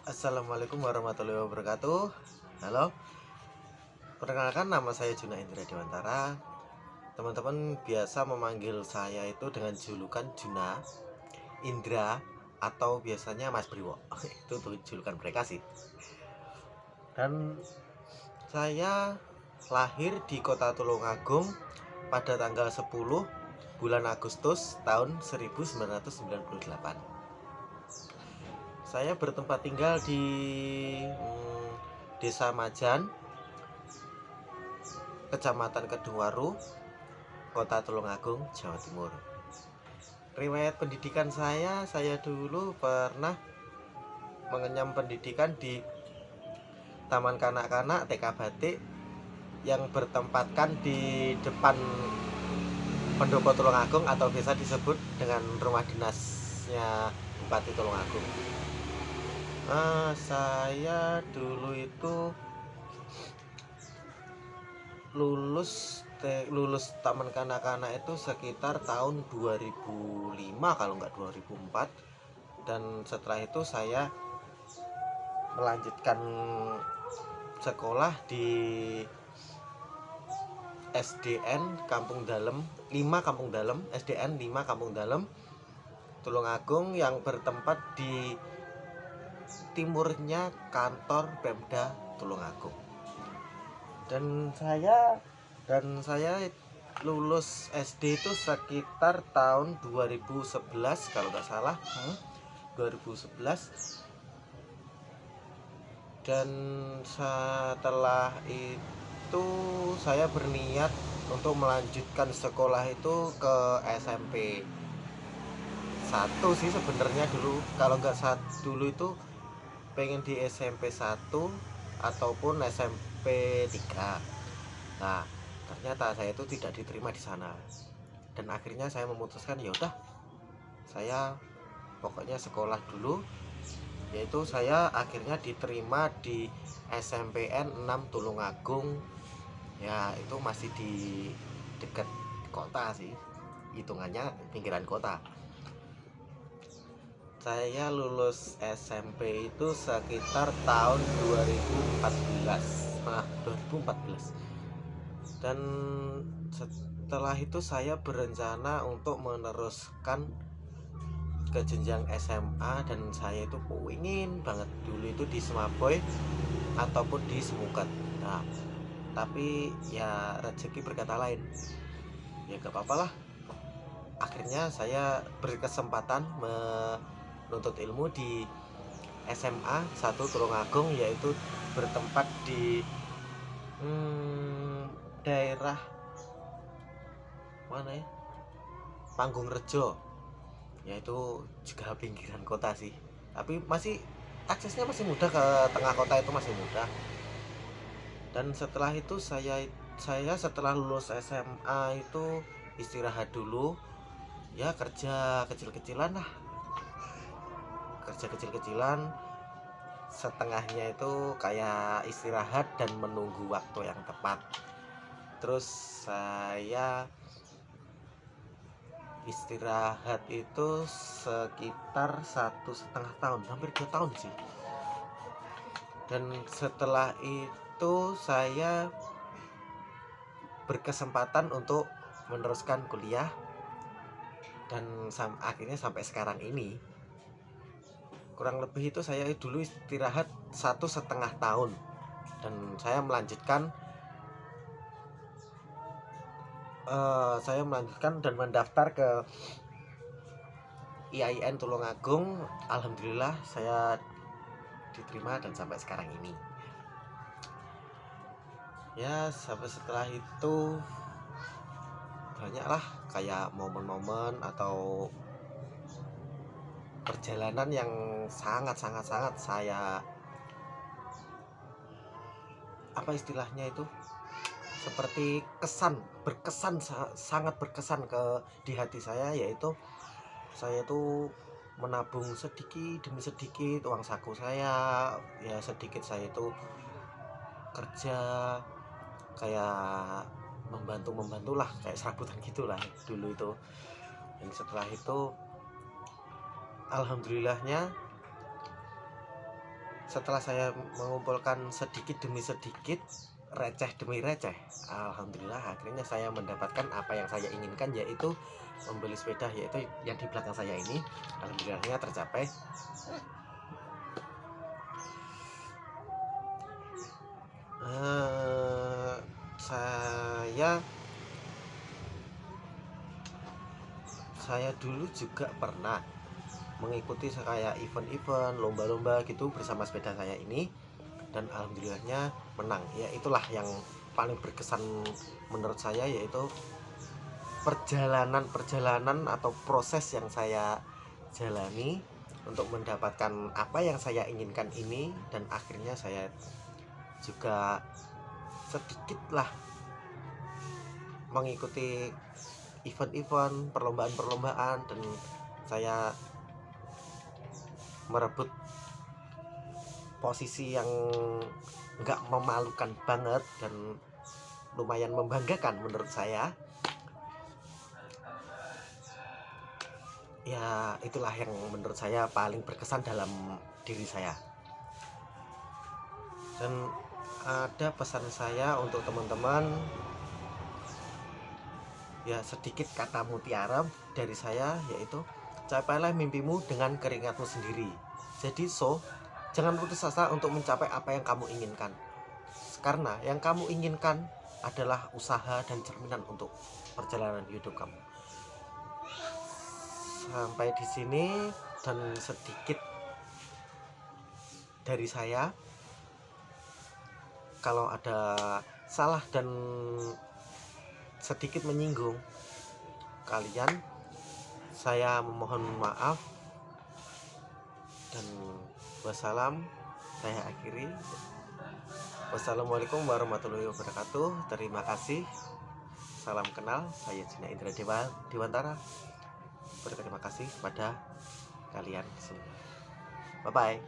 Assalamualaikum warahmatullahi wabarakatuh. Halo, perkenalkan nama saya Juna Indra Dewantara. Teman-teman biasa memanggil saya itu dengan julukan Juna, Indra, atau biasanya Mas Priwo. Itu tuh julukan mereka sih. Dan saya lahir di kota Tulungagung pada tanggal 10 bulan Agustus tahun 1998. Saya bertempat tinggal di Desa Majan, Kecamatan Kedungwaru, Kota Tulungagung, Jawa Timur. Riwayat pendidikan saya dulu pernah mengenyam pendidikan di Taman Kanak-kanak TK Batik yang bertempatkan di depan Pendopo Tulungagung atau biasa disebut dengan rumah dinasnya Bupati Tulungagung. Saya dulu itu lulus Taman Kanak-kanak itu sekitar tahun 2005 kalau nggak 2004, dan setelah itu saya melanjutkan sekolah di SDN Kampung Dalem 5 Kampung Dalem SDN 5 Kampung Dalem Tulungagung yang bertempat di timurnya kantor Pemda Tulungagung. Dan saya lulus SD itu sekitar tahun 2011 kalau nggak salah, 2011. Dan setelah itu saya berniat untuk melanjutkan sekolah itu ke SMP 1 sih sebenarnya dulu. Kalau nggak dulu itu pengen di SMP 1 ataupun SMP 3. Nah, ternyata saya itu tidak diterima di sana. Dan akhirnya saya memutuskan ya udah, saya pokoknya sekolah dulu, yaitu saya akhirnya diterima di SMPN 6 Tulungagung. Ya, itu masih di dekat kota sih, hitungannya pinggiran kota. Saya lulus SMP itu sekitar tahun 2014. Dan setelah itu saya berencana untuk meneruskan ke jenjang SMA, dan saya itu ingin banget dulu itu di Semaboy ataupun di Semuket. Nah, tapi ya rezeki berkata lain. Ya gak apa-apa lah. Akhirnya saya berkesempatan menuntut ilmu di SMA 1 Tulungagung, yaitu bertempat di daerah mana ya? Panggung-Rejo, yaitu juga pinggiran kota sih. Tapi aksesnya masih mudah, ke tengah kota itu masih mudah. Dan setelah itu saya setelah lulus SMA itu istirahat dulu. Ya kerja kecil-kecilan lah. Setengahnya itu kayak istirahat dan menunggu waktu yang tepat. Terus saya istirahat itu sekitar 1,5 tahun, hampir 2 tahun sih. Dan setelah itu saya berkesempatan untuk meneruskan kuliah, dan akhirnya sampai sekarang ini. Kurang lebih itu saya dulu istirahat 1,5 tahun, dan saya melanjutkan dan mendaftar ke IAIN Tulungagung. Alhamdulillah saya diterima dan sampai sekarang ini. Ya, sampai setelah itu banyaklah kayak momen-momen atau perjalanan yang sangat saya, apa istilahnya itu, seperti sangat berkesan di hati saya, yaitu saya tuh menabung sedikit demi sedikit uang saku saya. Ya sedikit saya itu kerja kayak membantu lah, kayak serabutan gitulah dulu itu. Dan setelah itu alhamdulillahnya setelah saya mengumpulkan sedikit demi sedikit, receh demi receh, alhamdulillah akhirnya saya mendapatkan apa yang saya inginkan, yaitu membeli sepeda, yaitu yang di belakang saya ini. Alhamdulillahnya tercapai. Saya dulu juga pernah mengikuti kayak event-event, lomba-lomba gitu bersama sepeda saya ini, dan alhamdulillahnya menang. Ya itulah yang paling berkesan menurut saya, yaitu perjalanan atau proses yang saya jalani untuk mendapatkan apa yang saya inginkan ini. Dan akhirnya saya juga sedikitlah mengikuti event-event, perlombaan-perlombaan, dan saya merebut posisi yang nggak memalukan banget dan lumayan membanggakan menurut saya. Ya itulah yang menurut saya paling berkesan dalam diri saya. Dan ada pesan saya untuk teman-teman, ya sedikit kata mutiara dari saya, yaitu capailah mimpimu dengan keringatmu sendiri. Jadi jangan putus asa untuk mencapai apa yang kamu inginkan, karena yang kamu inginkan adalah usaha dan cerminan untuk perjalanan hidup kamu. Sampai di sini, dan sedikit dari saya. Kalau ada salah dan sedikit menyinggung kalian, saya memohon maaf. Dan wassalam, saya akhiri. Wassalamualaikum warahmatullahi wabarakatuh. Terima kasih. Salam kenal, saya Jina Indra Dewantara. Berterima kasih pada kalian semua. Bye bye.